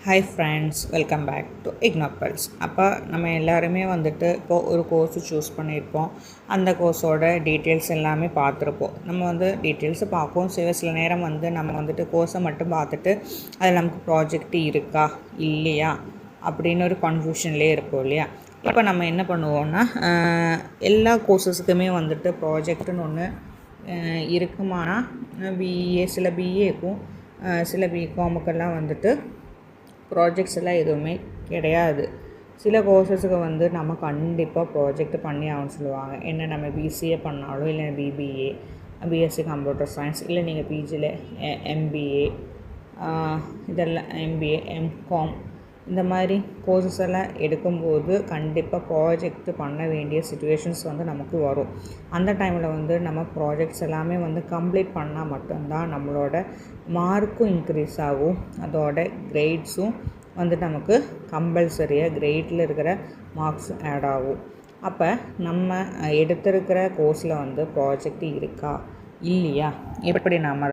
Hi friends, welcome back to Ig Nobels. அப்போ நம்ம எல்லாருமே வந்துட்டு இப்போது ஒரு கோர்ஸு சூஸ் பண்ணியிருப்போம். அந்த கோர்ஸோட டீட்டெயில்ஸ் எல்லாமே பார்த்துருப்போம். நம்ம வந்து டீட்டெயில்ஸை பார்ப்போம். சில நேரம் நம்ம வந்துட்டு கோர்ஸை மட்டும் பார்த்துட்டு அதில் நமக்கு ப்ராஜெக்ட் இருக்கா இல்லையா அப்படின்னு ஒரு கன்ஃபியூஷன்லேயே இருப்போம் இல்லையா. இப்போ நம்ம என்ன பண்ணுவோன்னா, எல்லா கோர்ஸஸுக்குமே வந்துட்டு ப்ராஜெக்ட்டுன்னு ஒன்று இருக்குமானா சில பிஏக்கும் சில பிகாமுக்கெல்லாம் வந்துட்டு ப்ராஜெக்ட்ஸ் எல்லாம் எதுவுமே கிடையாது. சில கோர்சஸுக்கு நம்ம கண்டிப்பாக ப்ராஜெக்ட் பண்ணி ஆகணும்னு சொல்லுவாங்க. என்ன நம்ம பிசிஏ பண்ணாலும், இல்லை பிபிஏ, பிஎஸ்சி கம்ப்யூட்டர் சயின்ஸ், இல்லை நீங்கள் பிஜியில் எம்பிஏ, இதெல்லாம் எம்பிஏ, எம்காம் இந்த மாதிரி கோர்சஸ் எல்லாம் எடுக்கும்போது கண்டிப்பாக ப்ராஜெக்ட் பண்ண வேண்டிய சுச்சுவேஷன்ஸ் நமக்கு வரும். அந்த டைமில் நம்ம ப்ராஜெக்ட்ஸ் எல்லாமே கம்ப்ளீட் பண்ணால் மட்டும்தான் நம்மளோட மார்க்கும் இன்க்ரீஸ் ஆகும். அதோட கிரேட்ஸும் நமக்கு கம்பல்சரியாக கிரேட்டில் இருக்கிற மார்க்ஸ் ஆட் ஆகும். அப்போ நம்ம எடுத்திருக்கிற கோர்ஸில் ப்ராஜெக்ட் இருக்கா இல்லையா எப்படி நம்ம